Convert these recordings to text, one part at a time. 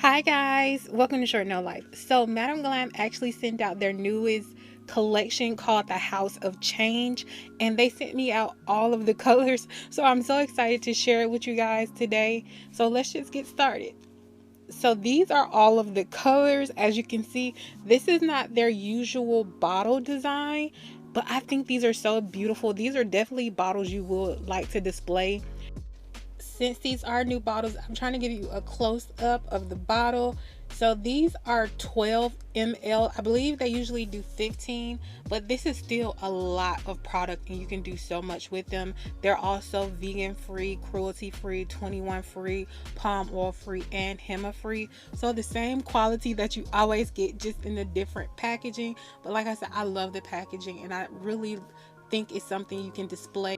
Hi guys, welcome to Short No Life. So Madam Glam actually sent out their newest collection called the House of Change, and they sent me out all of the colors. So I'm so excited to share it with you guys today. So let's just get started. So these are all of the colors. As you can see, this is not their usual bottle design, but I think these are so beautiful. These are definitely bottles you would like to display. Since these are new bottles, I'm trying to give you a close up of the bottle. So these are 12 ml. I believe they usually do 15, but this is still a lot of product and you can do so much with them. They're also vegan free, cruelty free, 21 free, palm oil free, and HEMA free. So the same quality that you always get, just in a different packaging. But like I said, I love the packaging and I really think it's something you can display.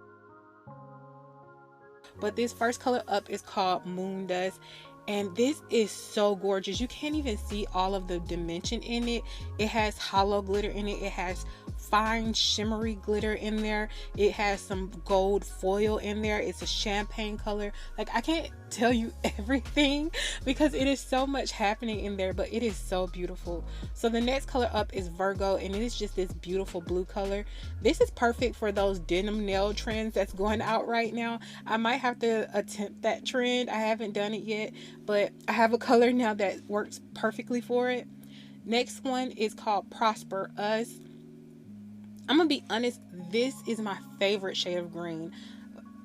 But this first color up is called Moon Dust, and this is so gorgeous. You can't even see all of the dimension in it. It has hollow glitter in it. It has fine shimmery glitter in there. It has some gold foil in there. It's a champagne color. Like, I can't tell you everything because it is so much happening in there, but it is so beautiful. So the next color up is Virgo, and it is just this beautiful blue color. This is perfect for those denim nail trends that's going out right now. I might have to attempt that trend. I haven't done it yet, but I have a color now that works perfectly for it. Next one is called Prosper Us. I'm gonna be honest, this is my favorite shade of green.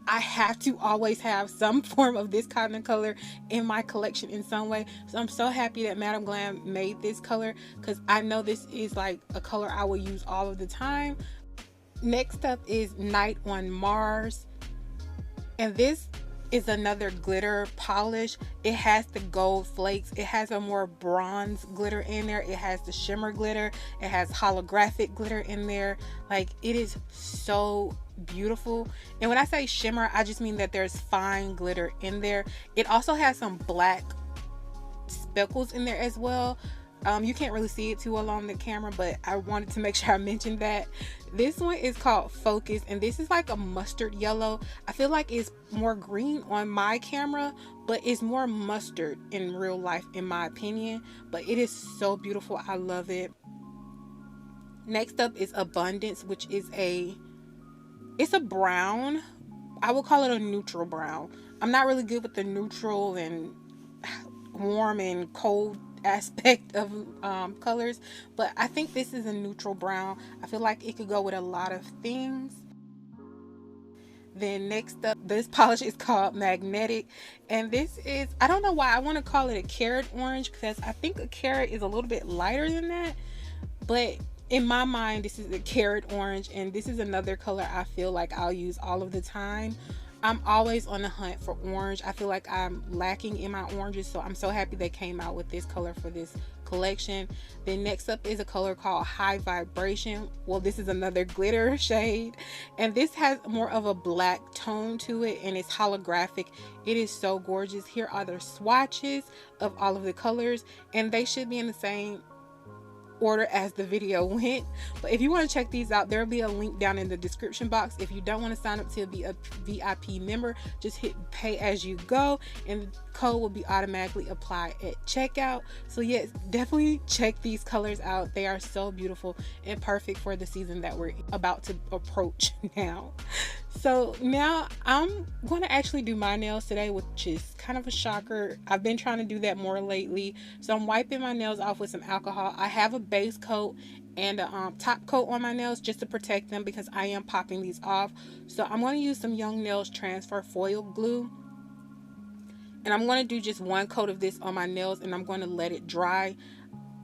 I have to always have some form of this kind of color in my collection in some way. So I'm so happy that Madam Glam made this color because I know this is like a color I will use all of the time. Next up is Night on Mars, and this is another glitter polish. It has the gold flakes. It has a more bronze glitter in there. It has the shimmer glitter. It has holographic glitter in there. Like, it is so beautiful. And when I say shimmer, I just mean that there's fine glitter in there. It also has some black speckles in there as well. You can't really see it too well on the camera, but I wanted to make sure I mentioned that. This one is called Focus, and this is like a mustard yellow. I feel like it's more green on my camera, but it's more mustard in real life in my opinion. But it is so beautiful. I love it. Next up is Abundance, which is it's a brown. I would call it a neutral brown. I'm not really good with the neutral and warm and cold aspect of colors, but I think this is a neutral brown. I feel like it could go with a lot of things. Then next up, this polish is called Magnetic, and this is, I don't know why I want to call it a carrot orange because I think a carrot is a little bit lighter than that, but in my mind this is a carrot orange, and this is another color I feel like I'll use all of the time. I'm always on the hunt for orange. I feel like I'm lacking in my oranges, so I'm so happy they came out with this color for this collection. Then next up is a color called High Vibration. Well, this is another glitter shade, and this has more of a black tone to it, and it's holographic. It is so gorgeous. Here are the swatches of all of the colors, and they should be in the same order as the video went. But if you want to check these out, there'll be a link down in the description box. If you don't want to sign up to be a VIP member, just hit pay as you go, and the code will be automatically applied at checkout. So yes, definitely check these colors out. They are so beautiful and perfect for the season that we're about to approach now. So now I'm going to actually do my nails today, which is kind of a shocker. I've been trying to do that more lately. So I'm wiping my nails off with some alcohol. I have a base coat and a top coat on my nails just to protect them because I am popping these off. So I'm going to use some Young Nails Transfer Foil Glue. And I'm going to do just one coat of this on my nails, and I'm going to let it dry.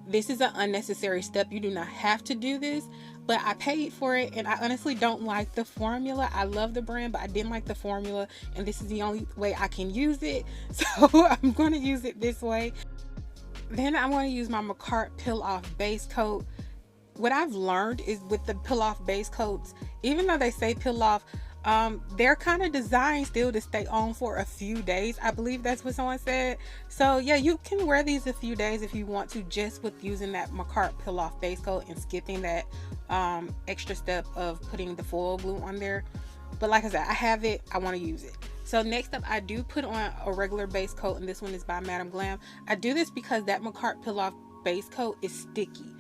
This is an unnecessary step. You do not have to do this, but I paid for it, and I honestly don't like the formula. I love the brand, but I didn't like the formula, and this is the only way I can use it. So I'm going to use it this way. Then I'm going to use my Macart Peel Off Base Coat. What I've learned is with the peel off base coats, even though they say peel off, they're kind of designed still to stay on for a few days. I believe that's what someone said. So yeah, you can wear these a few days if you want to, just with using that Macart Peel Off Base Coat and skipping that extra step of putting the foil glue on there. But like I said, I have it, I want to use it. So next up, I do put on a regular base coat, and this one is by Madam Glam. I do this because that Macart Peel Off base coat is sticky.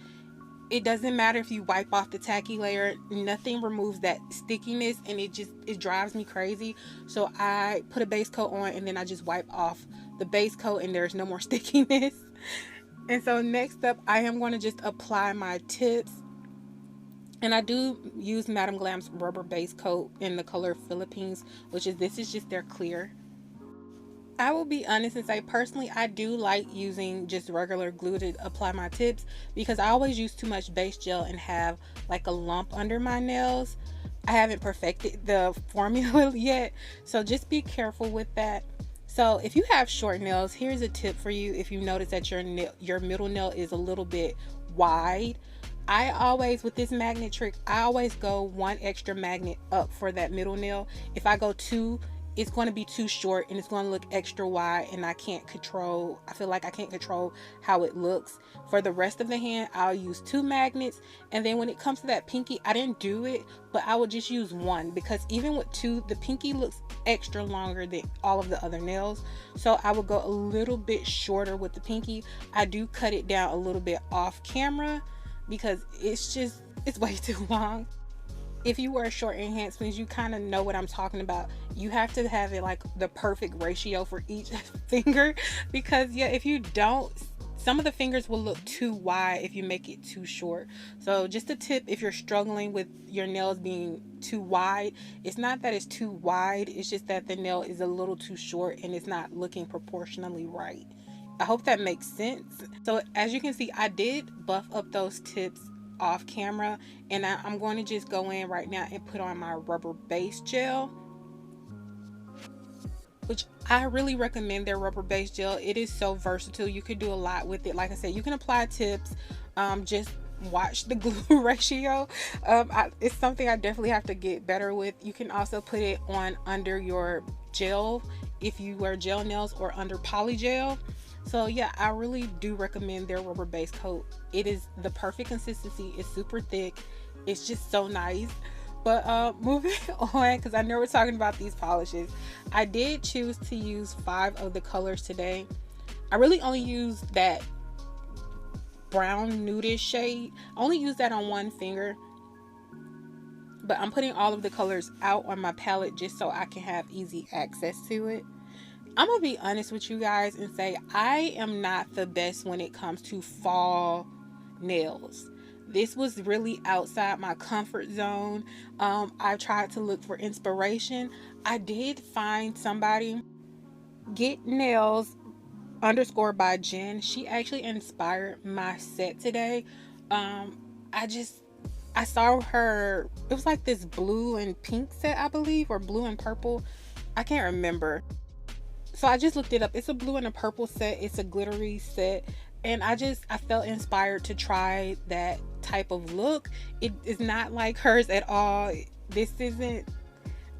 It doesn't matter if you wipe off the tacky layer, nothing removes that stickiness, and it drives me crazy. So I put a base coat on, and then I just wipe off the base coat, and there's no more stickiness. And so next up, I am going to just apply my tips. And I do use Madam Glam's rubber base coat in the color Philippines, this is just their clear. I will be honest and say, personally, I do like using just regular glue to apply my tips, because I always use too much base gel and have like a lump under my nails. I haven't perfected the formula yet, so just be careful with that. So if you have short nails, here's a tip for you. If you notice that your middle nail is a little bit wide, I always, with this magnet trick, I always go one extra magnet up for that middle nail. If I go two, it's going to be too short and it's going to look extra wide, and I feel like I can't control how it looks. For the rest of the hand, I'll use 2 magnets, and then when it comes to that pinky, I didn't do it, but I would just use 1, because even with 2, the pinky looks extra longer than all of the other nails. So I would go a little bit shorter with the pinky. I do cut it down a little bit off camera, because it's way too long. If you wear short enhancements, you kind of know what I'm talking about. You have to have it like the perfect ratio for each finger, because yeah, if you don't, some of the fingers will look too wide if you make it too short. So just a tip, if you're struggling with your nails being too wide, it's not that it's too wide, it's just that the nail is a little too short and it's not looking proportionally right. I hope that makes sense. So as you can see, I did buff up those tips off camera, and I'm going to just go in right now and put on my rubber base gel, which I really recommend their rubber base gel. It is so versatile. You could do a lot with it. Like I said, you can apply tips, just watch the glue ratio. It's something I definitely have to get better with. You can also put it on under your gel if you wear gel nails, or under poly gel. So yeah, I really do recommend their rubber base coat. It is the perfect consistency. It's super thick. It's just so nice. But moving on, because I know we're talking about these polishes, I did choose to use 5 of the colors today. I really only used that brown nudish shade. I only used that on one finger, but I'm putting all of the colors out on my palette just so I can have easy access to it. I'm gonna be honest with you guys and say I am not the best when it comes to fall nails. This was really outside my comfort zone. I tried to look for inspiration. I did find somebody, Get Nails _ by Jen. She actually inspired my set today. I saw her, it was like this blue and pink set, I believe, or blue and purple. I can't remember. So I just looked it up. It's a blue and a purple set. It's a glittery set. And I felt inspired to try that type of look. It is not like hers at all. This isn't,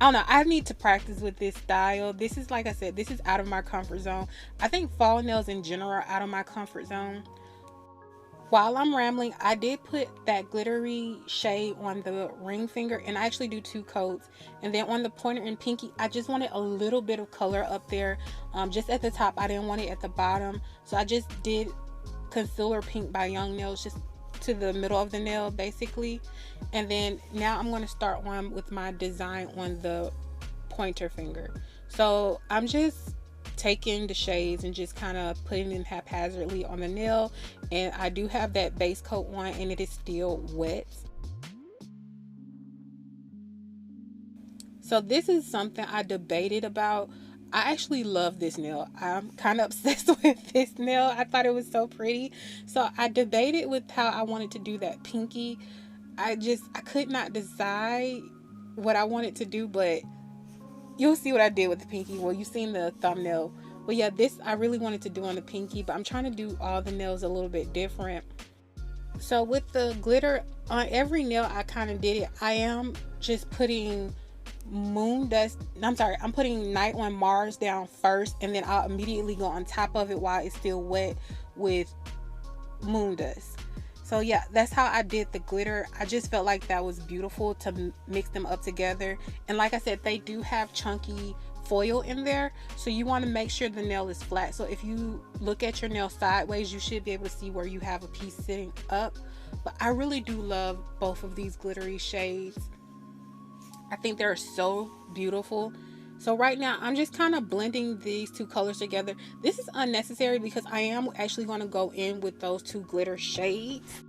I don't know. I need to practice with this style. This is, like I said, this is out of my comfort zone. I think fall nails in general are out of my comfort zone. While I'm rambling, I did put that glittery shade on the ring finger, and I actually do 2 coats. And then on the pointer and pinky, I just wanted a little bit of color up there, just at the top. I didn't want it at the bottom, so I just did Concealer Pink by Young Nails just to the middle of the nail, basically. And then now I'm going to start on with my design on the pointer finger. So I'm just taking the shades and just kind of putting them haphazardly on the nail, and I do have that base coat on and it is still wet. So this is something I debated about. I actually love this nail. I'm kind of obsessed with this nail. I thought it was so pretty, so I debated with how I wanted to do that pinky. I could not decide what I wanted to do, but you'll see what I did with the pinky. Well, you've seen the thumbnail. But yeah, this I really wanted to do on the pinky, but I'm trying to do all the nails a little bit different. So with the glitter on every nail, I kind of did it. I am just putting I'm putting Night on Mars down first, and then I'll immediately go on top of it while it's still wet with Moon Dust. So yeah, that's how I did the glitter. I just felt like that was beautiful to mix them up together. And like I said, they do have chunky foil in there, so you want to make sure the nail is flat. So if you look at your nail sideways, you should be able to see where you have a piece sitting up. But I really do love both of these glittery shades. I think they're so beautiful. So right now I'm just kind of blending these two colors together. This is unnecessary because I am actually going to go in with those two glitter shades.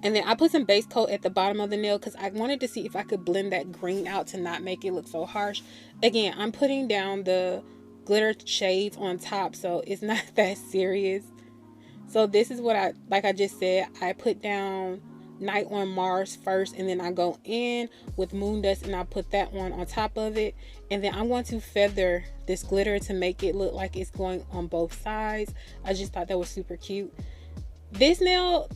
And then I put some base coat at the bottom of the nail because I wanted to see if I could blend that green out to not make it look so harsh. Again, I'm putting down the glitter shades on top, so it's not that serious. So this is what like I just said, I put down Night on Mars first, and then I go in with Moon Dust and I put that one on top of it. And then I'm going to feather this glitter to make it look like it's going on both sides. I just thought that was super cute. This nail,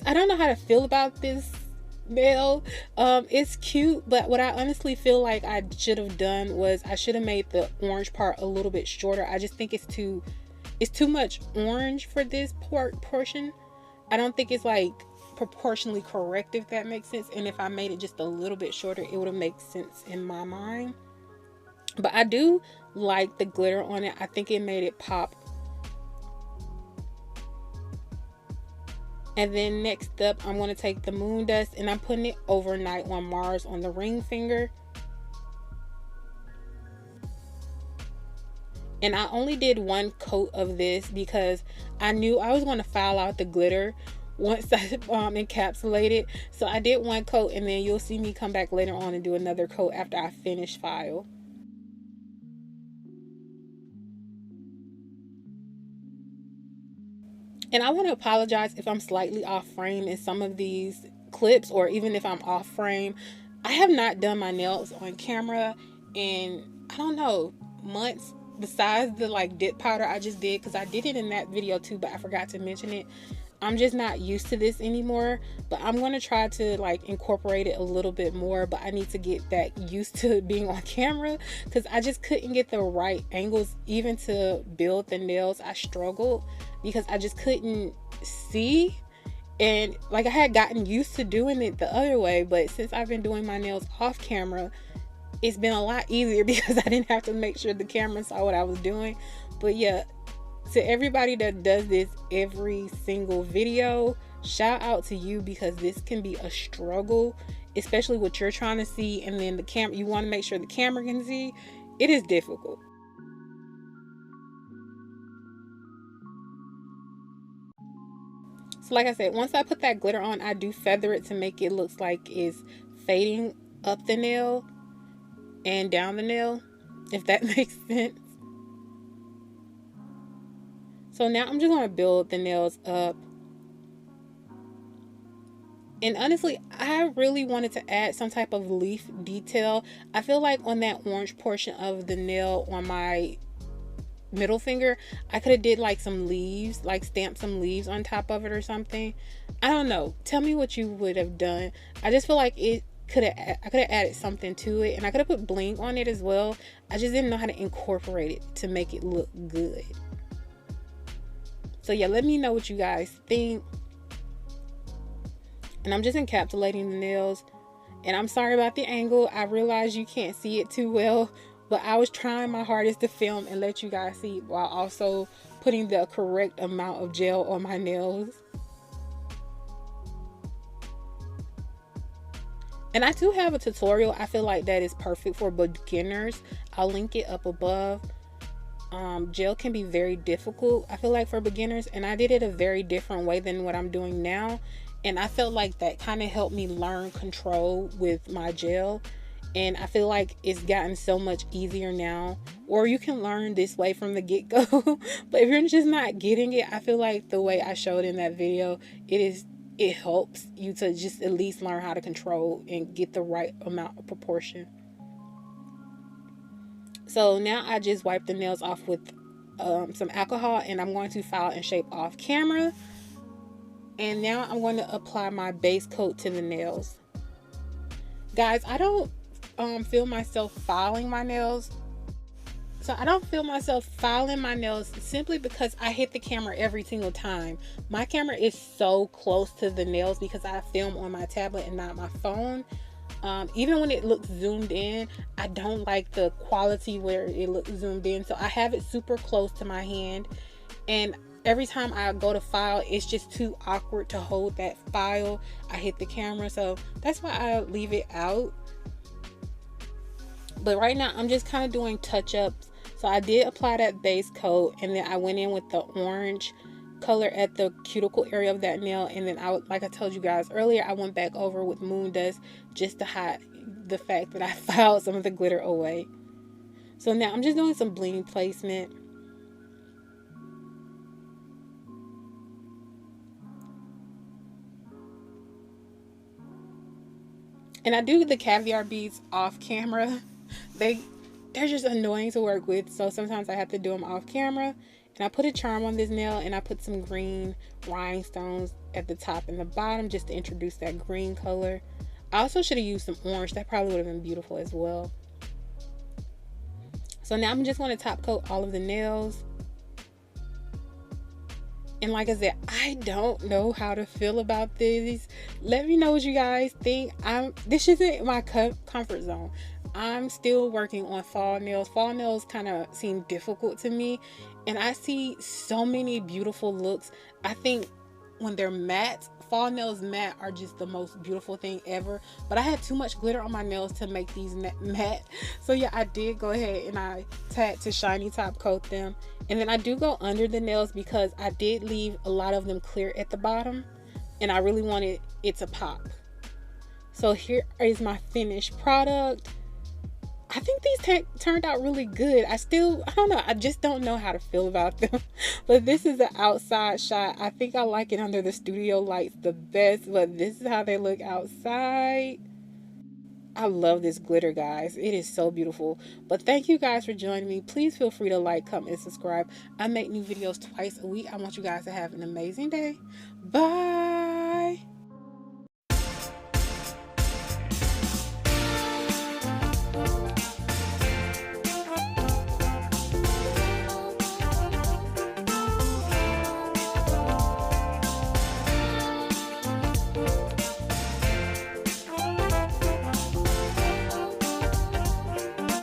I don't know how to feel about this nail. It's cute, but what I honestly feel like I should have done was I should have made the orange part a little bit shorter. I just think it's too much orange for this portion. I don't think it's like proportionally correct, if that makes sense. And if I made it just a little bit shorter, it would have made sense in my mind. But I do like the glitter on it. I think it made it pop. And then next up, I'm going to take the Moon Dust and I'm putting it over Night on Mars on the ring finger. And I only did one coat of this because I knew I was going to foul out the glitter once I encapsulate it. So I did one coat, and then you'll see me come back later on and do another coat after I finish file. And I want to apologize if I'm slightly off frame in some of these clips, or even if I'm off frame. I have not done my nails on camera in, I don't know, months, besides the like dip powder I just did, because I did it in that video too, but I forgot to mention it. I'm just not used to this anymore, but I'm going to try to like incorporate it a little bit more. But I need to get that used to being on camera, because I just couldn't get the right angles even to build the nails. I struggled because I just couldn't see, and like I had gotten used to doing it the other way, but since I've been doing my nails off camera, it's been a lot easier because I didn't have to make sure the camera saw what I was doing. But yeah, to everybody that does this every single video, shout out to you, because this can be a struggle, especially what you're trying to see, and then the camera, you want to make sure the camera can see. It is difficult. So like I said, once I put that glitter on, I do feather it to make it look like it's fading up the nail and down the nail, if that makes sense. So now I'm just going to build the nails up. And honestly, I really wanted to add some type of leaf detail. I feel like on that orange portion of the nail on my middle finger, I could have did like some leaves, like stamped some leaves on top of it or something. I don't know. Tell me what you would have done. I just feel like I could have added something to it, and I could have put bling on it as well. I just didn't know how to incorporate it to make it look good. So yeah, let me know what you guys think. And I'm just encapsulating the nails. And I'm sorry about the angle. I realize you can't see it too well, but I was trying my hardest to film and let you guys see while also putting the correct amount of gel on my nails. And I do have a tutorial. I feel like that is perfect for beginners. I'll link it up above. Gel can be very difficult, I feel like, for beginners, and I did it a very different way than what I'm doing now, and I felt like that kind of helped me learn control with my gel, and I feel like it's gotten so much easier now. Or you can learn this way from the get-go. But if you're just not getting it, I feel like the way I showed in that video, it helps you to just at least learn how to control and get the right amount of proportion. So now I just wipe the nails off with some alcohol, and I'm going to file and shape off camera. And now I'm going to apply my base coat to the nails. Guys, I don't feel myself filing my nails. So I don't feel myself filing my nails simply because I hit the camera every single time. My camera is so close to the nails because I film on my tablet and not my phone. Even when it looks zoomed in, I don't like the quality where it looks zoomed in. So I have it super close to my hand, and every time I go to file, it's just too awkward to hold that file. I hit the camera, so that's why I leave it out. But right now I'm just kind of doing touch-ups. So I did apply that base coat, and then I went in with the orange color at the cuticle area of that nail, and then like I told you guys earlier, I went back over with Moon Dust just to hide the fact that I filed some of the glitter away. So now I'm just doing some bling placement. And I do the caviar beads off camera. They're just annoying to work with, so sometimes I have to do them off camera. And I put a charm on this nail, and I put some green rhinestones at the top and the bottom just to introduce that green color. I also should have used some orange. That probably would have been beautiful as well. So now I'm just going to top coat all of the nails. And like I said, I don't know how to feel about these. Let me know what you guys think. This isn't my comfort zone. I'm still working on fall nails. Fall nails kind of seem difficult to me, and I see so many beautiful looks. I think when they're matte, fall nails matte are just the most beautiful thing ever. But I had too much glitter on my nails to make these matte. So yeah, I did go ahead and I had to shiny top coat them. And then I do go under the nails because I did leave a lot of them clear at the bottom, and I really wanted it to pop. So here is my finished product. I think these turned out really good. I don't know. I just don't know how to feel about them. But this is the outside shot. I think I like it under the studio lights the best. But this is how they look outside. I love this glitter, guys. It is so beautiful. But thank you guys for joining me. Please feel free to like, comment, and subscribe. I make new videos twice a week. I want you guys to have an amazing day. Bye.